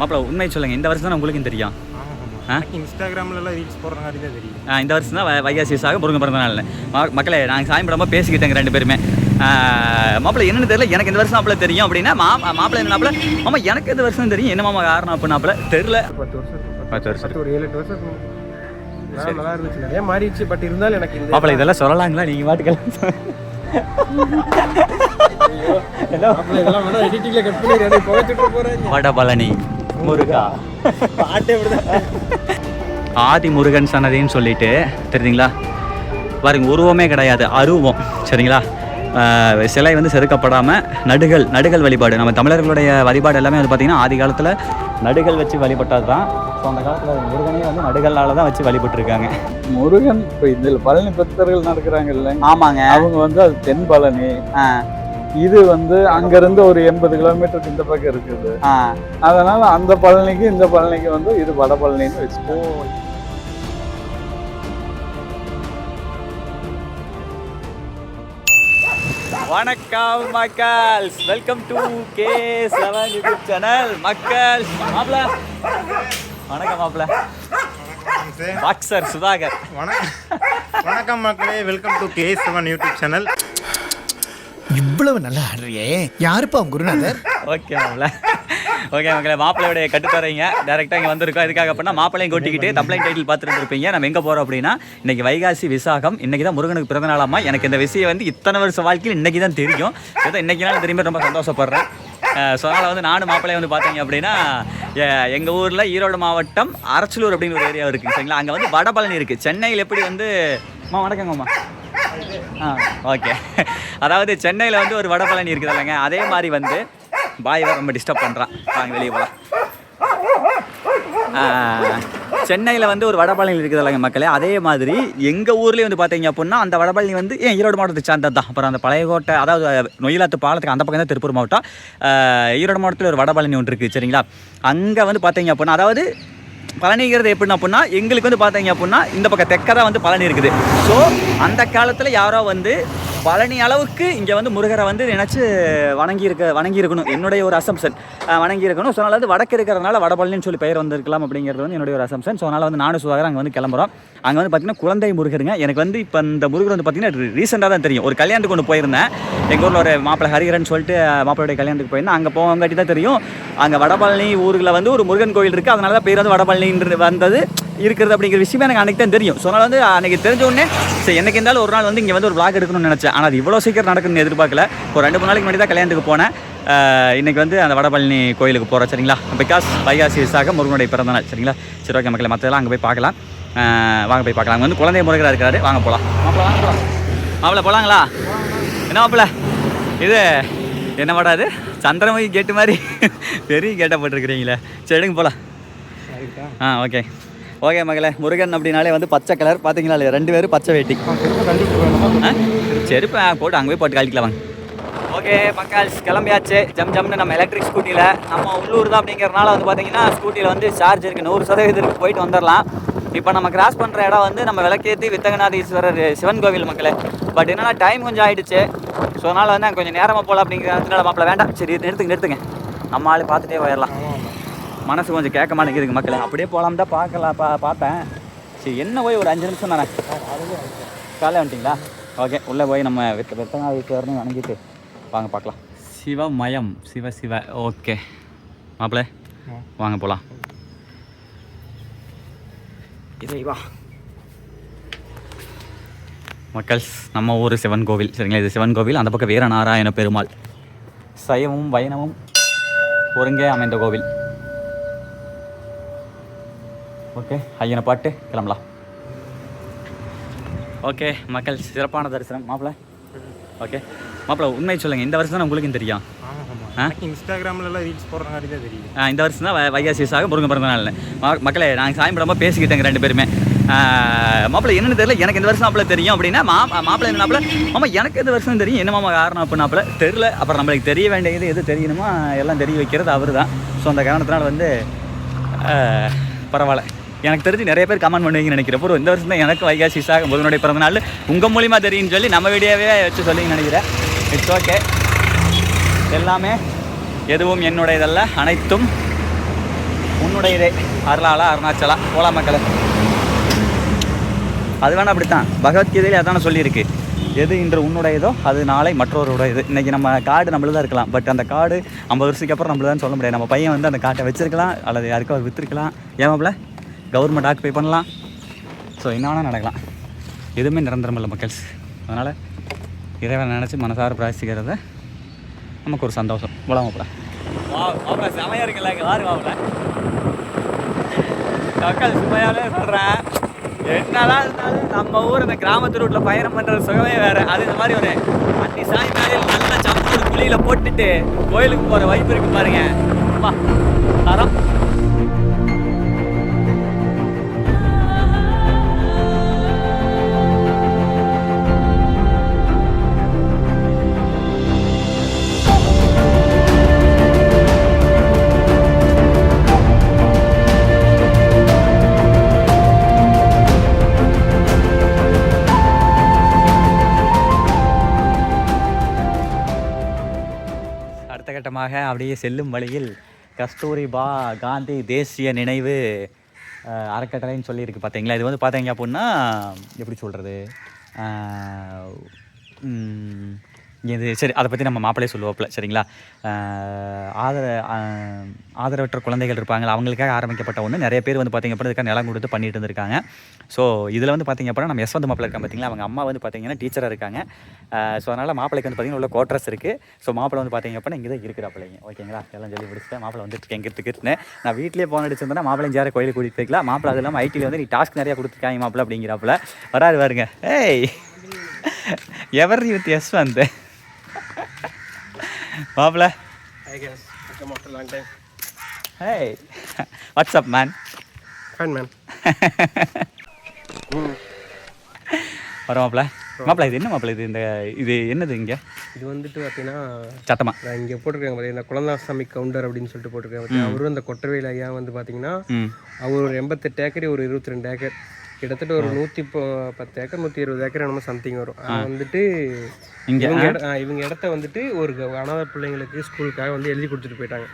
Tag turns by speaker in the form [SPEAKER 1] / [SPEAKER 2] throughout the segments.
[SPEAKER 1] மாப்பிள்ள உண்மை சொல்லுங்கள், இந்த வருஷம் தான் உங்களுக்கும் தெரியும்.
[SPEAKER 2] இன்ஸ்டாகிராம்லாம் ரீல்ஸ் போடுற மாதிரி தான் தெரியும்.
[SPEAKER 1] இந்த வருஷம் தான் வைகாசி விசாகம் முருகன் பிறந்த நாள். மக்களே நாங்கள் சாமி படமாக பேசிக்கிட்டேங்க ரெண்டு பேருமே. மாப்பிள்ளை என்னென்னு தெரியல, எனக்கு இந்த வருஷம் மாப்பிள்ள தெரியும் அப்படின்னா மாப்பிள்ளை என்ன மாப்பிள்ள மாமா எனக்கு இந்த வருஷம் தெரியும், என்ன மாமா காரணம் அப்படின்னாப்பில் தெரில.
[SPEAKER 2] 10 வருஷம் ஒரு 7-8 வருஷம் நல்லா இருந்துச்சு, நிறைய மாறிடுச்சு. பட் இருந்தாலும் எனக்கு இந்த
[SPEAKER 1] மாப்பிள்ளை இதெல்லாம் சொல்லலாங்களா நீங்கள் வாட்டுக்கலாம்? வடபழனி முருகா
[SPEAKER 2] பாட்டே
[SPEAKER 1] ஆதி முருகன் சன்னதின்னு சொல்லிட்டு தெரியுங்களா பாருங்க, உருவமே கிடையாது, அருவம். சரிங்களா, சிலை வந்து செதுக்கப்படாமல் நடுகள் வழிபாடு. நம்ம தமிழர்களுடைய வழிபாடு எல்லாமே வந்து பார்த்திங்கன்னா ஆதி காலத்தில் நடுகள் வச்சு வழிபட்டது தான். ஸோ அந்த காலத்தில் முருகனே வந்து நடுகளால் தான் வச்சு வழிபட்டுருக்காங்க.
[SPEAKER 3] முருகன் இப்போ இதில் பழனி பக்தர்கள் நடக்கிறாங்கல்ல,
[SPEAKER 1] ஆமாங்க,
[SPEAKER 3] அவங்க வந்து அது தென் பழனி. இது வந்து அங்கேருந்து ஒரு 80 கிலோமீட்டருக்கு இந்த பக்கம் இருக்குது. அதனால அந்த பழனிக்கு இந்த பழனிக்கு வந்து இது வட பழனின்னு வச்சுக்கோ.
[SPEAKER 1] வணக்கம் மக்கள், welcome to K7 YouTube channel. மக்கள் மாப்பிள்ள வணக்கம், மாப்பிள்ள பாக்ஸர் சுதாகர்.
[SPEAKER 2] வணக்கம் மக்களே, welcome to K7 YouTube channel.
[SPEAKER 4] இவ்வளவு நல்லா ஆடுறியே, யாருப்பா குருநாதர்?
[SPEAKER 1] ஓகே மாப்பிள்ள, ஓகே மக்களே, மாப்பிள்ளையோடைய கட்டுத்தரைங்க டேரெக்டாக இங்கே வந்திருக்கோம். இதுக்காக அப்படின்னா மாப்பிள்ளையும் கொட்டிக்கிட்டு தம்ப்ளைன் டைட்டில் பார்த்துருந்துருப்பீங்க. நம்ம எங்கே போகிறோம் அப்படின்னா இன்றைக்கி வைகாசி விசாகம். இன்றைக்கி தான் முருகனுக்கு பிறந்த நாளாமா. எனக்கு இந்த விஷயம் வந்து இத்தனை வருஷம் வாழ்க்கையில் இன்றைக்கி தான் தெரியும். ஏதோ இன்றைக்கி நாள் திரும்பி ரொம்ப சந்தோஷப்படுறேன். ஸோ அதனால் வந்து நானும் மாப்பிள்ளையை வந்து பார்த்தீங்க அப்படின்னா எங்கள் ஊரில் ஈரோடு மாவட்டம் அரச்சலூர் அப்படின்னு ஒரு ஏரியா இருக்குது. சரிங்களா, அங்கே வந்து வடபழனி இருக்குது. சென்னையில் எப்படி வந்து வணக்கங்கம்மா. ஓகே, அதாவது சென்னையில் வந்து ஒரு வடபழனி இருக்குது இல்லைங்க, அதே மாதிரி வந்து பாய் ரொம்ப டிஸ்டர்ப் பண்ணுறான், வாங்க வெளியே போகலாம். சென்னையில் வந்து ஒரு வடபழனி இருக்குது இல்லைங்க மக்களே, அதே மாதிரி எங்கள் ஊர்லேயே வந்து பார்த்தீங்க அப்படின்னா அந்த வடபழனி வந்து ஈரோடு மாவட்டத்தை சார்ந்தது தான். அப்புறம் அந்த பழைய கோட்டை, அதாவது நொய்யலாத்து பாலத்துக்கு அந்த பக்கம் தான் திருப்பூர் மாவட்டம். ஈரோடு மாவட்டத்தில் ஒரு வடபழனி ஒன்று இருக்குது. சரிங்களா, அங்கே வந்து பார்த்தீங்க அப்படின்னா அதாவது பழனிங்கிறது எப்படின்னா அப்படின்னா எங்களுக்கு வந்து பார்த்தீங்க அப்படின்னா இந்த பக்கம் தெற்க தான் வந்து பழனி இருக்குது. ஸோ அந்த காலத்தில் யாரோ வந்து பழனி அளவுக்கு இங்கே வந்து முருகரை வந்து நினச்சி வணங்கியிருக்கணும், என்னுடைய ஒரு அசம்சன். வணங்கியிருக்கணும். ஸோ அதனால் வந்து வடக்கு இருக்கிறதுனால வடபழனின்னு சொல்லி பெயர் வந்திருக்கலாம் அப்படிங்கிறது வந்து என்னுடைய ஒரு அசம்சன். ஸோ அதனால் வந்து நானும் சுதாகர் அங்கே வந்து கிளம்புறோம். அங்கே வந்து பார்த்திங்கன்னா குழந்தை முருகருங்க. எனக்கு வந்து இப்போ இந்த முருகர் வந்து பார்த்திங்கன்னா ரீசெண்டாக தான் தெரியும். ஒரு கல்யாணத்துக்கு கொண்டு போயிருந்தேன், எங்கள் ஊரில் ஒரு மாப்பிள்ளை ஹரிகரன் சொல்லிட்டு மாப்பிள்ளையுடைய கல்யாணத்துக்கு போயிருந்தேன். அங்கே போகாட்டி தான் தெரியும் அங்கே வடபழனி ஊரில் வந்து ஒரு முருகன் கோயில் இருக்குது. அதனால தான் பேர் வந்து வடபழனின்றது வந்தது இருக்கிறது அப்படிங்கிற விஷயம் எனக்கு அன்றைக்கி தான் தெரியும். ஸோ அதனால் வந்து அன்றைக்கி தெரிஞ்ச உடனே சரி என்னைக்கு இருந்தாலும் ஒரு நாள் வந்து இங்கே வந்து ஒரு vlog எடுக்கணும்னு நினச்சேன். ஆனால் அது இவ்வளோ சீக்கிரம் நடக்குதுன்னு எதிர்பார்க்கல. ஒரு 2-3 நாளைக்கு முன்னாடி தான் கல்யாணத்துக்கு போனேன். இன்றைக்கி வந்து அந்த வடபழனி கோயிலுக்கு போகிறோம். சரிங்களா, பிகாஸ் வைகாசி விசாகம் முருகனுடைய பிறந்த நாள். சரிங்களா, சரி ஓகே மக்களை, மற்றதெல்லாம் அங்கே போய் பார்க்கலாம். வாங்க போய் பார்க்கலாம். அங்கே வந்து குழந்தை முருகராக இருக்கிறாரு. வாங்க போகலாம். மாப்பிள்ள வாங்க போகலாம். மாப்பிள்ள போகலாங்களா? என்ன மாப்பிள்ள இது என்ன மாட்டாது சந்திரமுகி கேட்டு மாதிரி பெரிய கேட்டாக போட்டிருக்கிறீங்களே. சரி எடுங்க போகலாம். ஓகே ஓகே மகளே, முருகன் அப்படின்னாலே வந்து பச்சை கலர் பார்த்தீங்களா இல்லையா, 2 பேரும் பச்சை வேட்டி. செருப்பு போட்டு அங்கே போய் போட்டு கழிக்கலாம். வாங்க. ஓகே மக்கள், கிளம்பியாச்சு. ஜம்னு நம்ம எலக்ட்ரிக் ஸ்கூட்டியில், நம்ம உள்ளூர் தான் அப்படிங்கிறனால வந்து பார்த்தீங்கன்னா ஸ்கூட்டியில் வந்து சார்ஜ் இருக்குது, 100% போயிட்டு வந்துடலாம். இப்போ நம்ம கிராஸ் பண்ணுற இடம் வந்து நம்ம விளக்கேற்றி வித்தகநாதீஸ்வரர் சிவன் கோவில் மக்களே. பட் என்னென்னா டைம் கொஞ்சம் ஆகிடுச்சு. ஸோ அதனால் வந்து கொஞ்சம் நேரமாக போகலாம் அப்படிங்கிறதுனால மாப்பிள்ள வேண்டாம், சரி நிறுத்துங்க நம்ம ஆள் பார்த்துட்டே போயிடலாம். மனசு கொஞ்சம் கேட்க மாட்டேங்குதுங்க மக்களே. அப்படியே போகலாம் தான் பார்த்தேன். சரி என்ன போய் ஒரு 5 நிமிஷம் தானே, காலையில் வந்துட்டிங்களா? ஓகே, உள்ளே போய் நம்ம வித்தகநாதீஸ்வரர்னு வணங்கிட்டு வாங்க பார்க்கலாம். சிவமயம் சிவ ஓகே மாப்பிள்ளை வாங்க போகலாம். இறைவா மக்கள், நம்ம ஊர் சிவன் கோவில். சரிங்களா, இது சிவன் கோவில். அந்த பக்கம் வீரநாராயண பெருமாள். சைவமும் வைணவமும் ஒருங்கே அமைந்த கோவில். ஓகே, ஐயனை பாட்டு கிளம்பலாம். ஓகே மக்கள், சிறப்பான தரிசனம் மாப்பிள்ள. ஓகே மாப்பிள்ள உண்மை சொல்லுங்கள், இந்த வருஷம் தான் உங்களுக்கும் தெரியும்.
[SPEAKER 2] இன்ஸ்டாகிராம்லாம் ரீல்ஸ் போடுற மாதிரி தான் தெரியும்.
[SPEAKER 1] இந்த வருஷம் தான் வைகாசி விசாகம் முருகன் பிறந்த நாள். மக்களே நாங்கள் சாமி படமாக பேசிக்கிட்டேங்க ரெண்டு பேருமே. மாப்பிள்ளை என்னென்னு தெரியல, எனக்கு இந்த வருஷம் மாப்பிள்ளை தெரியும் அப்படின்னா மாப்பிள்ளை என்ன மாப்பிள்ள மாமா எனக்கு இந்த வருஷம் தெரியும், என்ன மாமா காரணம் அப்படின்னாப்பில் தெரில. அப்புறம் நம்மளுக்கு தெரிய வேண்டியது எது தெரியணுமோ எல்லாம் தெரிய வைக்கிறது அவர் தான். ஸோ அந்த காரணத்தினால வந்து பரவாயில்ல. எனக்கு தெரிஞ்சு நிறைய பேர் கமெண்ட் பண்ணுவீங்கன்னு நினைக்கிறேன். அப்புறம் இந்த வருஷம் தான் எனக்கு வைகாசி விசாகம் முருகனுடைய பிறந்த நாள் உங்கள் மூலிமா தெரியும்னு சொல்லி நம்ம வீடியோவே வச்சு சொல்லிங்கன்னு நினைக்கிறேன். இட்ஸ் ஓகே, எல்லாமே எதுவும் என்னுடையதல்ல, அனைத்தும் உன்னுடையதே அருளாளா அருணாச்சலா போலாம் மக்களே. அது வேணா அப்படித்தான், பகவத்கீதையிலே அதான சொல்லியிருக்கு, எது இன்று உன்னுடையதோ அது நாளை மற்றவருடையது. இன்றைக்கி நம்ம காடு நம்மளுதான் இருக்கலாம், பட் அந்த காடு 50 வருஷத்துக்கு அப்புறம் நம்மளுதான் சொல்ல முடியாது. நம்ம பையன் வந்து அந்த காட்டை வச்சிருக்கலாம் அல்லது யாருக்கோ அவர் விற்றுருக்கலாம், ஏமாப்பில் கவர்மெண்ட் ஆக்குபை பண்ணலாம். ஸோ என்ன வேணால் நடக்கலாம், எதுவுமே நிரந்தரம் இல்லை மக்கள்ஸ். அதனால் இறைவன் நினச்சி மனசார பிரார்த்திக்கிறத நமக்கு ஒரு சந்தோஷம். போலாமாப்பில் மாப்பிள்ள செமையாக இருக்குல்ல, இங்கே வாரு மாப்பிள்ள. மக்கள் சுமையாலே சொல்கிறேன், என்னதான் இருந்தாலும் நம்ம ஊர் இந்த கிராமத்து ரூட்டில் பயணம் பண்ணுற சுகமே வேறு. அது இந்த மாதிரி ஒரு அன்னி சாய் மேலையில் நல்ல சம்பு குழியில் போட்டுட்டு கோயிலுக்கு போகிற வைப்பு இருக்கு பாருங்க. அம்மா தரம். கட்டமாக அப்படியே செல்லும் வழியில் கஸ்தூரிபா காந்தி தேசிய நினைவு அறக்கட்டளைன்னு சொல்லியிருக்கு பார்த்தீங்களா. இது வந்து பார்த்தீங்க அப்படின்னா எப்படி சொல்கிறது, இது சரி அதை பற்றி நம்ம மாப்பிள்ளையே சொல்லுவோப்பில் சரிங்களா. ஆதரவற்ற குழந்தைகள் இருப்பாங்க, அவங்களுக்காக ஆரம்பிக்கப்பட்ட ஒன்று. நிறைய பேர் வந்து பார்த்திங்க அப்படின்னா இதுக்காக நிலம் கொடுத்து பண்ணிட்டு இருந்திருக்காங்க. ஸோ இதில் வந்து பார்த்திங்க அப்படின்னா நம்ம யஸ்வந்த் மாப்பிள்ளை இருக்காங்க பார்த்தீங்களா, அவங்க அம்மா வந்து பார்த்திங்கன்னா டீச்சராக இருக்காங்க. ஸோ அதனால் மாப்பிள்ளைக்கு வந்து பார்த்திங்கன்னா உள்ள கோட்ரஸ் இருக்குது. ஸோ மாப்பிள்ளை வந்து பார்த்திங்க அப்படின்னா இங்கே தான் இருக்கிற பிள்ளைங்க ஓகேங்களா. எல்லாம் சொல்லி பிடிச்சிட்டேன், மாப்பிள்ளை வந்துட்டு எங்கிறதுக்கு நான் வீட்டிலே போன அடிச்சிருந்தேன்னா மாப்பிள்ளை யாரை கோயிலுக்கு கூட்டிகிட்டு போய்க்கலாம். மாப்பிள்ளை அது இல்லாமல் ஐடியில் வந்து நீ டாஸ்க் நிறையா கொடுத்துருக்காங்க மாப்பிள்ளை அப்படிங்கிறாப்புல வராது பாருங்க. ஏய் எவர் வித் யஸ்வந்த் மாப்பிள்ள. Hey, what's up man?
[SPEAKER 2] Fine man.
[SPEAKER 1] வர மாப்பிள்ள. மாப்பிள்ள இது என்ன மாப்பிள்ள, இது இந்த இது என்னது இங்கே?
[SPEAKER 2] இது வந்துட்டு பார்த்தீங்கன்னா
[SPEAKER 1] சட்டமா
[SPEAKER 2] நான் இங்கே போட்டிருக்காங்க பார்த்தீங்கன்னா குழந்தாசாமி கவுண்டர் அப்படின்னு சொல்லிட்டு போட்டிருக்காங்க. அவரும் அந்த கொட்டவேல் ஐயா வந்து பார்த்தீங்கன்னா அவர் ஒரு 88 ஏக்கர் ஒரு 22 ஏக்கர் கிட்டத்தட்ட ஒரு 110 ஏக்கர் 120 ஏக்கர் என்னமோ சம்திங் வரும். வந்துட்டு இவங்க இடத்த வந்துட்டு ஒரு அனாதை பிள்ளைங்களுக்கு ஸ்கூலுக்காக வந்து எழுதி கொடுத்துட்டு போயிட்டாங்க.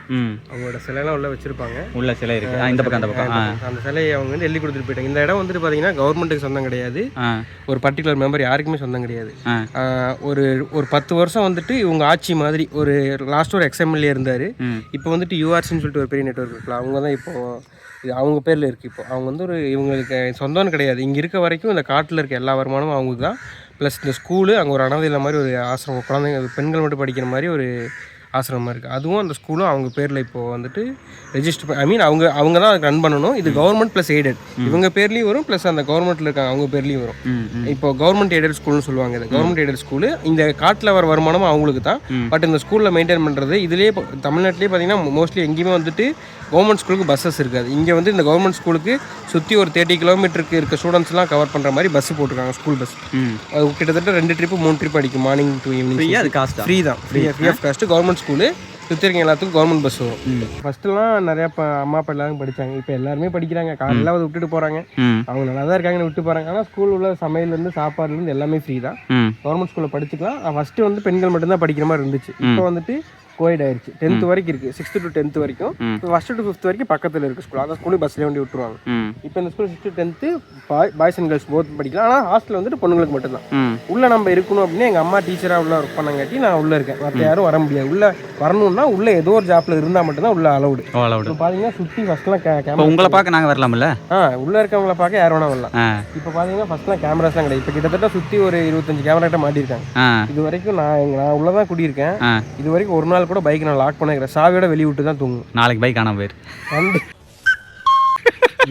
[SPEAKER 2] அவங்களோட சிலையெல்லாம் உள்ள வச்சிருப்பாங்க, உள்ள சிலை இருக்கு இந்த பக்கம் அந்த பக்கம். அந்த சிலையை அவங்க வந்து எழுதி கொடுத்துட்டு போயிட்டாங்க. இந்த இடம் வந்துட்டு பார்த்தீங்கன்னா கவர்மெண்ட்டுக்கு சொந்தம் கிடையாது, ஒரு பர்டிகுலர் மெம்பர் யாருக்குமே சொந்தம் கிடையாது. ஒரு 10 வருஷம் வந்துட்டு இவங்க ஆட்சி மாதிரி ஒரு லாஸ்ட் ஒரு எக்ஸ்எம்எல்ஏ இருந்தார். இப்போ வந்துட்டு யூஆர்சின்னு சொல்லிட்டு ஒரு பெரிய நெட்வொர்க் இருக்குல்ல, அவங்க தான் இப்போ இது அவங்க பேரில் இருக்குது. இப்போ அவங்க வந்து ஒரு இவங்களுக்கு சொந்தம்னு கிடையாது, இங்கே இருக்க வரைக்கும் இந்த காட்டில் இருக்க எல்லா வருமானமும் அவங்களுக்கு தான். ப்ளஸ் இந்த ஸ்கூலு அங்கே ஒரு அனாதையில் மாதிரி ஒரு ஆசிரமம், குழந்தைங்க பெண்கள் மட்டும் படிக்கிற மாதிரி ஒரு ஆசிரமமாக இருக்குது. அதுவும் அந்த ஸ்கூலும் அவங்க பேரில் இப்போது வந்துட்டு ரெஜிஸ்டர் அவங்க தான் அதுக்கு ரன் பண்ணணும். இது கவர்மெண்ட் ப்ளஸ் எய்டட், இவங்க பேர்லேயும் வரும் ப்ளஸ் அந்த கவர்மெண்ட்டில் இருக்காங்க அவங்க பேர்லேயும் வரும். இப்போ கவர்மெண்ட் எய்டட் ஸ்கூல்னு சொல்லுவாங்க. இது கவர்மெண்ட் எய்டட் ஸ்கூலு, இந்த காட்டில் வர வருமானமும் அவங்களுக்கு தான். பட் இந்த ஸ்கூலில் மெயின்டைன் பண்ணுறது இதுலேயே தமிழ்நாட்டிலே பார்த்தீங்கன்னா மோஸ்ட்லி எங்கேயுமே வந்துட்டு கவர்மெண்ட் ஸ்கூலுக்கு பஸ்ஸஸ் இருக்காது. இங்கே வந்து இந்த கவர்மெண்ட் ஸ்கூலுக்கு சுற்றி ஒரு 30 கிலோமீட்டருக்கு இருக்க ஸ்டூடெண்ட்ஸ்லாம் கவர் பண்ணுற மாதிரி பஸ் போட்டிருக்காங்க, ஸ்கூல் பஸ். அது கிட்டத்தட்ட 2 ட்ரிப்பு 3 ட்ரிப் அடிக்கும், மார்னிங் டு ஈவினிங். ஃப்ரீ தான், free of cost. Government school சுற்றி இருக்க எல்லாத்துக்கும் கவர்மெண்ட் பஸ் வரும். ஃபர்ஸ்ட்லாம் நிறையா அம்மா அப்பா எல்லாரும் படித்தாங்க, இப்போ எல்லாருமே படிக்கிறாங்க. காலையில் வந்து விட்டுட்டு போகிறாங்க, அவங்க நல்லா தான் இருக்காங்கன்னு விட்டு போகிறாங்க. ஆனால் ஸ்கூல் உள்ள சமையல்லேருந்து சாப்பாடுலேருந்து எல்லாமே ஃப்ரீ தான். கவர்மெண்ட் ஸ்கூலில் படிச்சுக்கலாம். ஃபஸ்ட்டு வந்து பெண்கள் மட்டும்தான் படிக்கிற மாதிரி இருந்துச்சு, இப்போ வந்துட்டு கோயிட் ஆயிடுச்சு. 10th வரைக்கும் இருக்குது, 6th to 10th வரைக்கும். இப்போ 1st to 5th வரைக்கும் பக்கத்தில் இருக்குது ஸ்கூல், அந்த ஸ்கூலுக்கு பஸ்லேயே வண்டி விட்டுருவாங்க. இப்போ இந்த school 6th to 10th boys and girls both படிக்கலாம். ஆனால் ஹாஸ்டல் வந்துட்டு பொண்ணுங்களுக்கு மட்டும்தான். உள்ளே நம்ம இருக்கணும் அப்படின்னு எங்கள் அம்மா டீச்சராக உள்ள ஒர்க் பண்ணங்காட்டி நான் உள்ளே இருக்கேன், மற்ற யாரும் வர முடியாது. உள்ளே வரணும்னா உள்ளே ஏதோ ஒரு ஜாப்பில் இருந்தால் மட்டும்தான் உள்ளே அலவுடு. இப்போ பார்த்தீங்கன்னா சுற்றி ஃபஸ்ட்லாம் கேமரா, உங்களை பார்க்க நாங்கள் வரலாம்ல, உள்ளே இருக்கவங்கள பார்க்க யார் வேணா வரலாம். இப்போ பார்த்தீங்கன்னா ஃபஸ்ட்லாம் கேமராஸ்லாம் கிடையாது. இப்போ கிட்டத்தட்ட சுற்றி ஒரு 25 கேமரா கிட்ட மாட்டியிருக்காங்க. இது வரைக்கும் நான் உள்ளதான் குடியிருக்கேன். இது வரைக்கும் ஒரு நாள் கூட பைக் நான் லாக் பண்ணிக்கிறேன், சாவியோட வெளியே விட்டு தான் தூங்கும். நாளைக்கு பைக் காணாம போயிரு,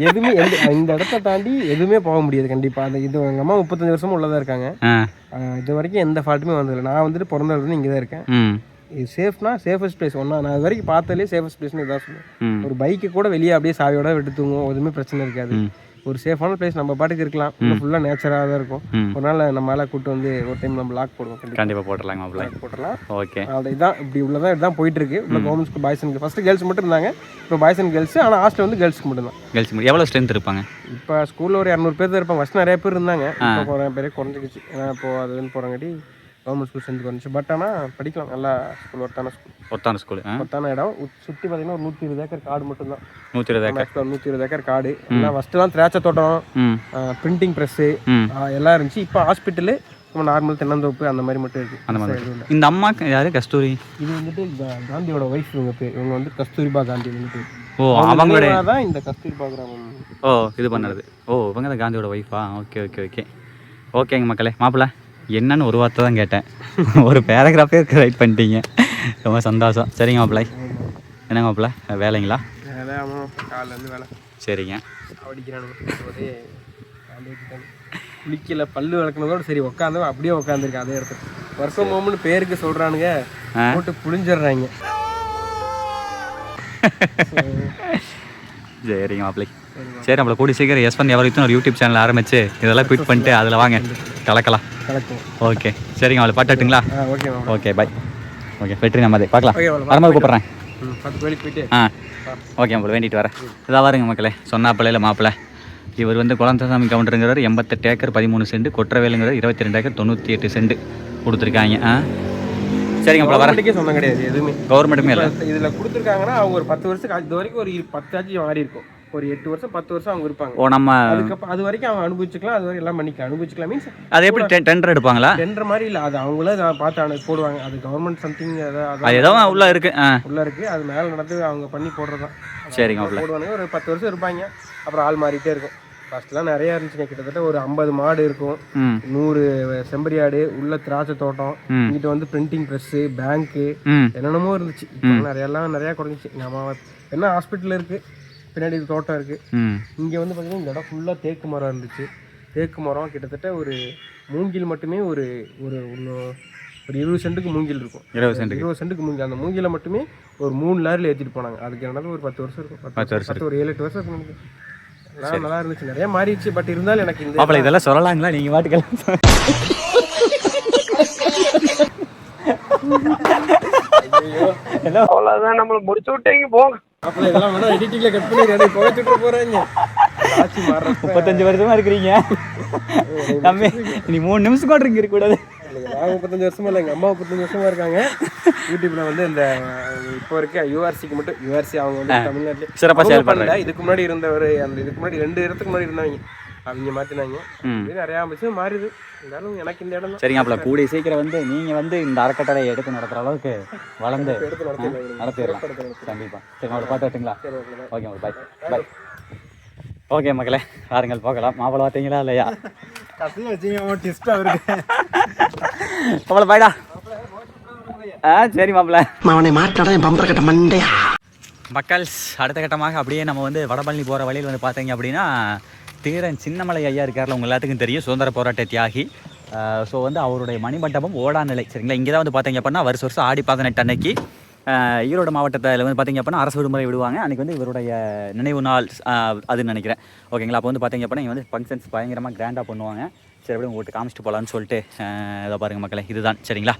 [SPEAKER 2] எதுவுமே இந்த இடத்த தாண்டி எதுவுமே போக முடியாது கண்டிப்பா. அந்த இது எங்கள் அம்மா 35 வருஷமும் உள்ளதா இருக்காங்க, இது வரைக்கும் எந்த ஃபால்ட்டுமே வந்ததில்லை. நான் வந்துட்டு பிறந்ததுலேருந்து இங்கே தான் இருக்கேன். இது சேஃப்னா சேஃபஸ்ட் பிளேஸ் ஒன்றா, நான் இது வரைக்கும் பார்த்ததுலேயே சேஃபஸ்ட் பிளேஸ்னு இதான் சொல்லுவேன். ஒரு பைக்கு கூட வெளியே அப்படியே சாவியோட விட்டு தூங்கும், எதுவுமே பிரச்சனை இருக்காது. ஒரு சேஃபான பிளேஸ், நம்ம பாட்டுக்கு இருக்கலாம், ஃபுல்லாக நேச்சராக தான் இருக்கும். ஒரு நாள் நம்ம மேலே கூப்பிட்டு வந்து ஒரு டைம் நம்ம லாக் போடுவோம், கண்டிப்பாக போட்டுடலாம், போட்டுடலாம். ஓகே, இதுதான் இப்படி உள்ளதான் இதுதான் போயிட்டு இருக்கு. உள்ள government school boys and first girls மட்டும் இருந்தாங்க, இப்போ பாய்ஸ் அண்ட் கேர்ள்ஸ். ஆனால் ஹாஸ்டல் வந்து கேர்ள்ஸ்க்கு மட்டும் தான். கேர்ள்ஸ் எவ்வளோ ஸ்ட்ரென்த் இருப்பாங்க? இப்போ ஸ்கூலில் ஒரு 200 பேர் தான் இருப்பாங்க. ஃபஸ்ட் நிறைய பேர் இருந்தாங்க, இப்போ நிறைய பேர் குறைஞ்சிக்கிச்சு. ஏன்னா இப்போ அது வந்து போகிறாங்காட்டி கவர்மெண்ட் ஸ்கூல் சேர்ந்து வந்துச்சு. பட் ஆனால் படிக்கலாம், நல்லா ஸ்கூல்,
[SPEAKER 1] ஒருத்தான ஸ்கூலு
[SPEAKER 2] ஒருத்தான இடம். சுற்றி பார்த்தீங்கன்னா ஒரு 120 ஏக்கர் காடு மட்டும்தான்.
[SPEAKER 1] 120 ஏக்கர்
[SPEAKER 2] 120 ஏக்கர் காடு. எல்லாம் ஃபஸ்ட்டு தான் திராட்சை தோட்டம், பிரிண்டிங் ப்ரெஸ்ஸு எல்லாம் இருந்துச்சு. இப்போ ஹாஸ்பிட்டலு, நம்ம நார்மல் தென்னந்தோப்பு அந்த மாதிரி மட்டும் இருக்குது.
[SPEAKER 1] அந்த மாதிரி. இந்த அம்மா யாரு? கஸ்தூரி.
[SPEAKER 2] இது வந்துட்டு காந்தியோட ஒய்ஃப். இவங்க பேர், இவங்க வந்து கஸ்தூரிபா காந்தி வந்துட்டு.
[SPEAKER 1] ஓ, அவங்களுடைய
[SPEAKER 2] தான் இந்த கஸ்தூரிபா கிராமம்.
[SPEAKER 1] ஓ, இது பண்ணுறது. ஓ, இவங்க தான் காந்தியோட ஒய்ஃபா? ஓகே ஓகே ஓகே ஓகேங்க மக்களே. மாப்பிள்ள என்னன்னு ஒரு வார்த்தை தான் கேட்டேன், ஒரு பேராகிராஃபே ரைட் பண்ணிட்டீங்க, ரொம்ப சந்தோஷம். சரிங்க மாப்பிள்ளை. என்னங்க மாப்பிள்ள, வேலைங்களா?
[SPEAKER 2] வேலை, ஆமாம், காலையிலேருந்து வேலை.
[SPEAKER 1] சரிங்க.
[SPEAKER 2] அவடிக்கிறானு குளிக்கல, பல்லு விளக்குனதோட சரி உட்காந்து அப்படியே உட்காந்துருக்கு அதே இடத்துல. ஒர்க் ஃப்ரம் ஹோம்னு பேருக்கு சொல்கிறானுங்க, போட்டு புளிஞ்சிடுறாங்க.
[SPEAKER 1] சரிங்க மாப்பிள்ளை. சரி, நம்மளை கூடி சீக்கிரம் யஸ்வந்த் எவரிக்கும் ஒரு யூடியூப் சேனல் ஆரம்பிச்சு இதெல்லாம் குவிட் பண்ணிட்டு அதில் வாங்க கலக்கலாம். ஓகே சரிங்க, அவளை பாட்டுங்களா?
[SPEAKER 2] Okay
[SPEAKER 1] okay bye. ஓகே வெற்றி, நம்ம அதை பார்க்கலாம். வரும்போது கூப்பிட்றேன். ஓகே மாப்பிள்ள, வேண்டிட்டு வரேன். இதாக வருங்க மக்களே, சொன்னா பிள்ளையில மாப்பிள்ளை. இவர் வந்து குழந்தைசாமி கவுண்டருங்கிறவர் 88 ஏக்கர் 13 சென்ட், கொற்றவேலுங்கிறவர் 22 ஏக்கர் 98 சென்ட் கொடுத்துருக்காங்க. சரிங்க மாப்பிள்ள, வரேன்.
[SPEAKER 2] சொன்ன கிடையாது எதுவுமே,
[SPEAKER 1] கவர்மெண்ட்டுமே இல்லை.
[SPEAKER 2] இதில் கொடுத்துருக்காங்கன்னா அவங்க ஒரு 10 வருஷத்துக்கு இது வரைக்கும் ஒரு 10 மாறி இருக்கும். ஒரு 8 வருஷம் 10 வருஷம் அவங்க இருப்பாங்க.
[SPEAKER 1] ஓ, நம்ம
[SPEAKER 2] அதுக்கப்புறம் அது வரைக்கும் அவங்க அனுபவிச்சுக்கலாம், அது வரைக்கும் எல்லாம் பண்ணிக்கலாம், அனுபவிச்சுக்கலாம். மீன்ஸ்
[SPEAKER 1] அது எப்படி டெண்டர் எடுப்பாங்களா?
[SPEAKER 2] டெண்டர் மாதிரி இல்லை, அது அவங்களே பார்த்து போடுவாங்க. அது கவர்மெண்ட் சம்திங்
[SPEAKER 1] அது ஏதோ உள்ள இருக்கு,
[SPEAKER 2] உள்ள இருக்கு, அது மேலே நடந்து அவங்க பண்ணி போடுறதான்.
[SPEAKER 1] சரிங்க மாப்பிள்ள.
[SPEAKER 2] போடுவாங்க, ஒரு 10 வருஷம் இருப்பாங்க, அப்புறம் ஆள் மாறிட்டே இருக்கும். ஃபர்ஸ்ட்லாம் நிறையா இருந்துச்சுங்க, கிட்டத்தட்ட ஒரு 50 மாடு இருக்கும், 100 செம்பரி ஆடு, உள்ள திராட்சை தோட்டம், இங்கிட்ட வந்து பிரிண்டிங் ப்ரெஸ்ஸு, பேங்க்கு, என்னென்னமோ இருந்துச்சு. இப்போ நிறையா குறைஞ்சிச்சு. நம்ம என்ன ஹாஸ்பிட்டல் இருக்குது, பின்னாடி தோட்டம் இருக்குது. இங்கே வந்து பார்த்தீங்கன்னா இந்த இடம் ஃபுல்லாக தேக்கு மரம் இருந்துச்சு. தேக்கு மரம் கிட்டத்தட்ட ஒரு மூங்கில் மட்டுமே ஒரு ஒரு ஒரு 20 சென்ட்டுக்கு மூங்கில் இருக்கும். 20 சென்ட்டுக்கு மூங்கில். அந்த மூங்கில மட்டுமே ஒரு 3 லாரியில் ஏற்றிட்டு போனாங்க. அதுக்கு என்னது ஒரு 10 வருஷம் இருக்கும். 10 வருஷம் ஒரு 7-8 வருஷம் இருக்கும். நல்லா இருந்துச்சு, நிறைய மாறிடுச்சு. பட் இருந்தாலும் எனக்கு இந்த
[SPEAKER 1] மாப்பிள்ளை இதெல்லாம் சொல்லலாங்களா நீங்கள் வாட்டுக்கலாம்?
[SPEAKER 2] அவ்வளோதான், நம்மளை முடிச்சு விட்டீங்க போங்க. அப்போ இதெல்லாம் வேணா எடிட்டிங்ல கட் பண்ணி புகைச்சிட்டு போறாங்க.
[SPEAKER 1] 35 வருஷமா இருக்கிறீங்க, நம்ம நீ 3 நிமிஷம் கூட இங்கே இருக்கக்கூடாது.
[SPEAKER 2] நான் 35 வருஷமா இல்லை, எங்கள் அம்மா 35 வருஷமா இருக்காங்க யூடியூப்ல. வந்து இந்த இப்போ இருக்க யூஆர்சிக்கு மட்டும், யூஆர்சி அவங்க வந்து தமிழ்நாட்டில்
[SPEAKER 1] சிறப்பாக சேல் பண்ணல.
[SPEAKER 2] இதுக்கு முன்னாடி இருந்தவர், அந்த இதுக்கு முன்னாடி 2 இடத்துக்கு முன்னாடி இருந்தாங்க, அவங்க மாற்றினாங்க. நிறையா விஷயம் மாறிது. இருந்தாலும் எனக்கு இந்த இடம் தான்.
[SPEAKER 1] சரிங்க, அப்போ கூடிய சீக்கிரம் வந்து நீங்கள் வந்து இந்த அறக்கட்டளை எடுத்து நடத்துகிற அளவுக்கு வளர்ந்து நடத்திடலாம் கண்டிப்பாக. சரி, அவளை பார்த்துட்டுங்களா? ஓகே பாய் பாய். ஓகே மக்களே, வாருங்கள் போகலாம். மாப்பிள்ளை பார்த்தீங்களா இல்லையா? மாப்பிள்ளை பாய்டா. சரி மாப்பிள்ளை,
[SPEAKER 4] அவனை மாட்டாடா என் பம்பர கட்ட மண்டையா.
[SPEAKER 1] மக்கள்ஸ், அடுத்த கட்டமாக அப்படியே நம்ம வந்து வடபழனி போகிற வழியில் வந்து பார்த்தீங்க அப்படின்னா தீரன் சின்னமலை ஐயா இருக்கார்ல, உங்கள் எல்லாத்துக்கும் தெரியும், சுதந்திர போராட்ட தியாகி. ஸோ வந்து அவருடைய மணிமண்டபம் ஓடாநிலை. சரிங்களா, இங்கே தான் வந்து பார்த்தீங்க அப்படின்னா வருஷம் ஆடி 18 அன்னைக்கு ஈரோடு மாவட்டத்தில் வந்து பார்த்திங்க அப்படின்னா அரசு விடுமுறை விடுவாங்க. அன்றைக்கி வந்து இவருடைய நினைவு நாள் அதுன்னு நினைக்கிறேன். ஓகேங்களா, அப்போ வந்து பார்த்திங்க அப்படின்னா இங்கே வந்து ஃபங்க்ஷன்ஸ் பயங்கரமாக கிராண்டாக பண்ணுவாங்க. சரி, அப்படியே உங்களுக்கு காமிச்சிட்டு போகலான்னு சொல்லிட்டு இதை பாருங்கள் மக்களே, இதுதான். சரிங்களா,